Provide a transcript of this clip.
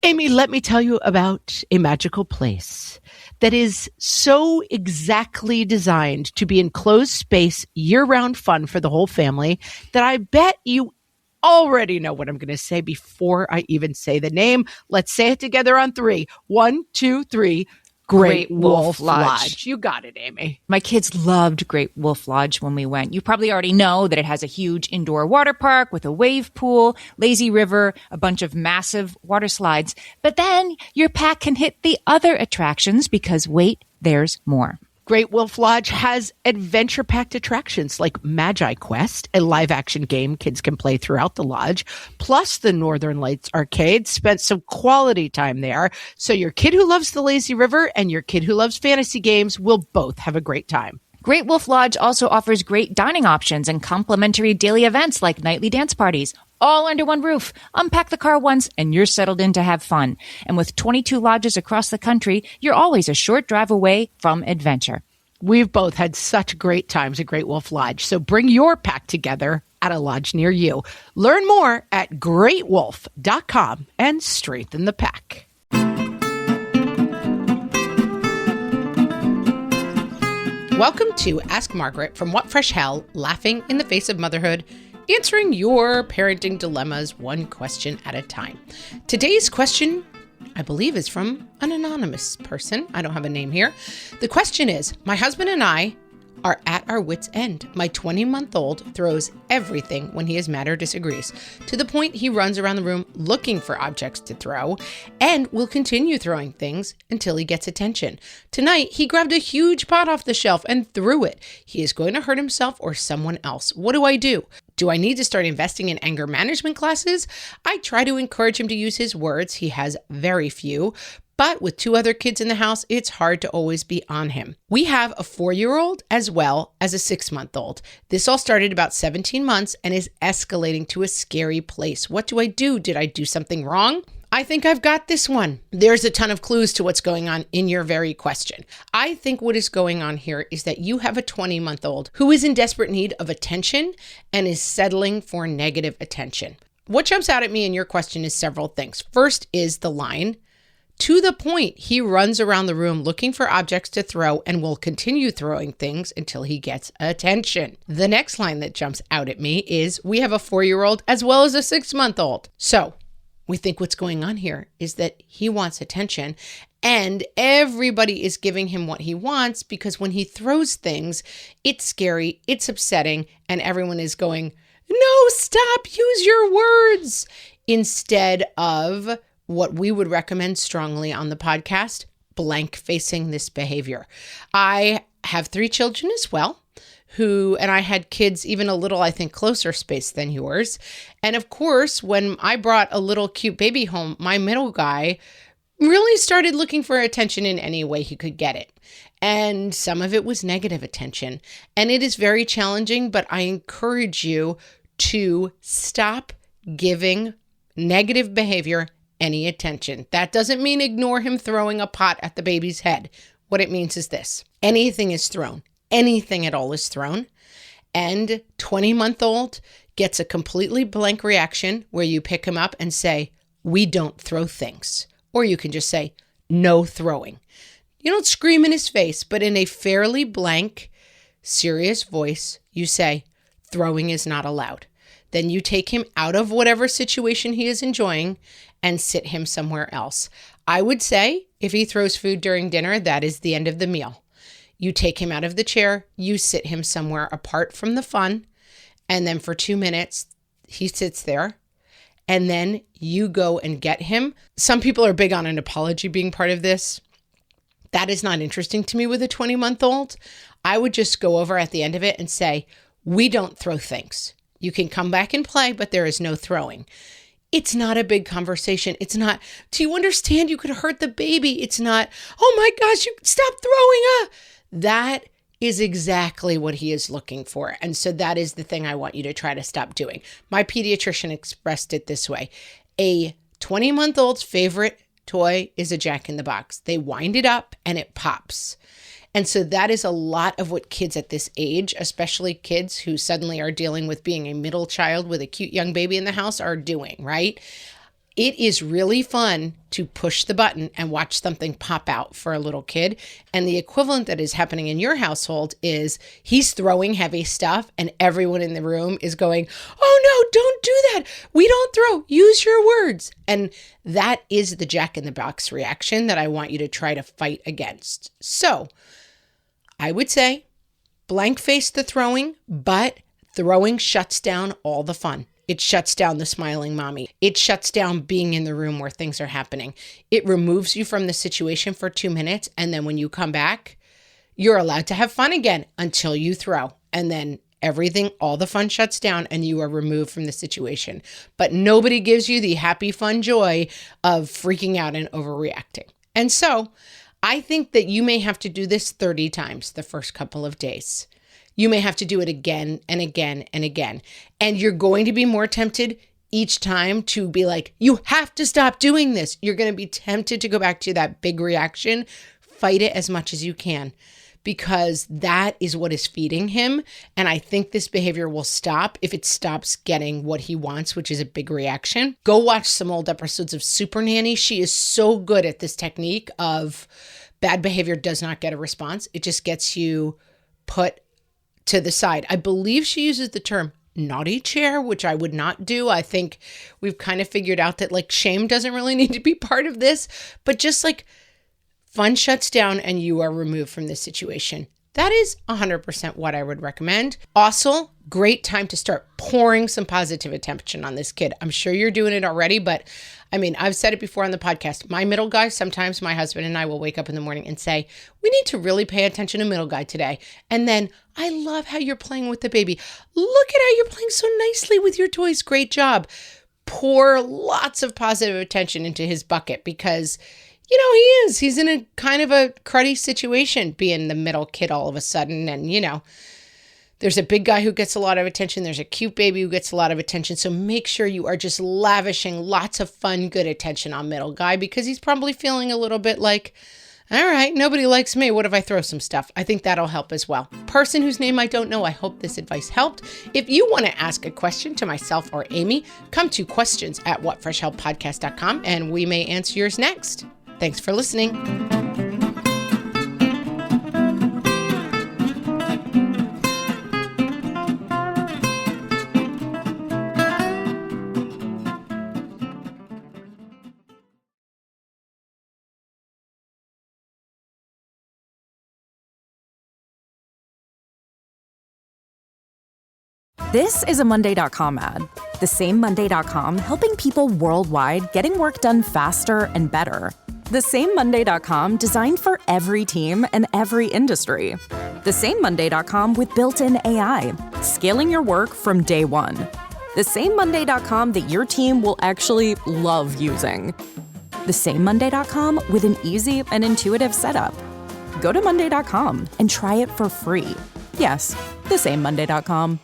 Amy, let me tell you about a magical place that is so exactly designed to be enclosed space, year-round fun for the whole family that I bet you already know what I'm going to say before I even say the name. Let's say it together on three. 1, 2, 3. Great Wolf Lodge. You got it, Amy. My kids loved Great Wolf Lodge when we went. You probably already know that it has a huge indoor water park with a wave pool, lazy river, a bunch of massive water slides. But then your pack can hit the other attractions because wait, there's more. Great Wolf Lodge has adventure-packed attractions like Magi Quest, a live-action game kids can play throughout the lodge, plus the Northern Lights Arcade. Spent some quality time there, so your kid who loves the lazy river and your kid who loves fantasy games will both have a great time. Great Wolf Lodge also offers great dining options and complimentary daily events like nightly dance parties, all under one roof. Unpack the car once and you're settled in to have fun. And with 22 lodges across the country, you're always a short drive away from adventure. We've both had such great times at Great Wolf Lodge, so bring your pack together at a lodge near you. Learn more at greatwolf.com and strengthen the pack. Welcome to Ask Margaret from What Fresh Hell, laughing in the face of motherhood, answering your parenting dilemmas one question at a time. Today's question, I believe, is from an anonymous person. I don't have a name here. The question is, my husband and I are at our wits' end. My 20-month-old throws everything when he is mad or disagrees, to the point he runs around the room looking for objects to throw and will continue throwing things until he gets attention. Tonight, he grabbed a huge pot off the shelf and threw it. He is going to hurt himself or someone else. What do I do? Do I need to start investing in anger management classes? I try to encourage him to use his words. He has very few. But with 2 other kids in the house, it's hard to always be on him. We have a 4-year-old as well as a 6-month-old. This all started about 17 months and is escalating to a scary place. What do I do? Did I do something wrong? I think I've got this one. There's a ton of clues to what's going on in your very question. I think what is going on here is that you have a 20-month-old who is in desperate need of attention and is settling for negative attention. What jumps out at me in your question is several things. First is the line, to the point he runs around the room looking for objects to throw and will continue throwing things until he gets attention. The next line that jumps out at me is, we have a 4-year-old as well as a 6-month-old. So we think what's going on here is that he wants attention and everybody is giving him what he wants because when he throws things, it's scary, it's upsetting, and everyone is going, no, stop, use your words, instead of what we would recommend strongly on the podcast, blank facing this behavior. I have 3 children as well, and I had kids even a little, I think, closer space than yours. And of course, when I brought a little cute baby home, my middle guy really started looking for attention in any way he could get it. And some of it was negative attention. And it is very challenging, but I encourage you to stop giving negative behavior any attention. That doesn't mean ignore him throwing a pot at the baby's head. What it means is this: anything is thrown. Anything at all is thrown. And 20-month-old gets a completely blank reaction where you pick him up and say, we don't throw things. Or you can just say, no throwing. You don't scream in his face, but in a fairly blank, serious voice, you say, throwing is not allowed. Then you take him out of whatever situation he is enjoying and sit him somewhere else. I would say if he throws food during dinner, that is the end of the meal. You take him out of the chair, you sit him somewhere apart from the fun, and then for 2 minutes, he sits there, and then you go and get him. Some people are big on an apology being part of this. That is not interesting to me with a 20-month-old. I would just go over at the end of it and say, we don't throw things. You can come back and play, but there is no throwing. It's not a big conversation. It's not, do you understand you could hurt the baby? It's not, oh my gosh, you stop throwing. That is exactly what he is looking for. And so that is the thing I want you to try to stop doing. My pediatrician expressed it this way. A 20-month-old's favorite toy is a Jack-in-the-Box. They wind it up and it pops. And so that is a lot of what kids at this age, especially kids who suddenly are dealing with being a middle child with a cute young baby in the house, are doing, right? It is really fun to push the button and watch something pop out for a little kid. And the equivalent that is happening in your household is he's throwing heavy stuff and everyone in the room is going, oh no, don't do that. We don't throw. Use your words. And that is the Jack in the Box reaction that I want you to try to fight against. So I would say blank face the throwing, but throwing shuts down all the fun. It shuts down the smiling mommy. It shuts down being in the room where things are happening. It removes you from the situation for 2 minutes. And then when you come back, you're allowed to have fun again until you throw. And then everything, all the fun shuts down and you are removed from the situation. But nobody gives you the happy, fun joy of freaking out and overreacting. And so I think that you may have to do this 30 times the first couple of days. You may have to do it again and again and again. And you're going to be more tempted each time to be like, you have to stop doing this. You're going to be tempted to go back to that big reaction. Fight it as much as you can because that is what is feeding him. And I think this behavior will stop if it stops getting what he wants, which is a big reaction. Go watch some old episodes of Super Nanny. She is so good at this technique of bad behavior does not get a response. It just gets you put to the side. I believe she uses the term naughty chair, which I would not do. I think we've kind of figured out that like shame doesn't really need to be part of this, but just like fun shuts down and you are removed from this situation. That is 100% what I would recommend. Also, great time to start pouring some positive attention on this kid. I'm sure you're doing it already, but I mean, I've said it before on the podcast. My middle guy, sometimes my husband and I will wake up in the morning and say, we need to really pay attention to middle guy today. And then, I love how you're playing with the baby. Look at how you're playing so nicely with your toys. Great job. Pour lots of positive attention into his bucket because he's in a kind of a cruddy situation being the middle kid all of a sudden. And, there's a big guy who gets a lot of attention. There's a cute baby who gets a lot of attention. So make sure you are just lavishing lots of fun, good attention on middle guy because he's probably feeling a little bit like, all right, nobody likes me. What if I throw some stuff? I think that'll help as well. Person whose name I don't know, I hope this advice helped. If you want to ask a question to myself or Amy, come to questions@whatfreshhellpodcast.com and we may answer yours next. Thanks for listening. This is a Monday.com ad. The same Monday.com helping people worldwide getting work done faster and better. The same Monday.com designed for every team and every industry. The same Monday.com with built-in AI, scaling your work from day one. The same Monday.com that your team will actually love using. The same Monday.com with an easy and intuitive setup. Go to Monday.com and try it for free. Yes, the same Monday.com.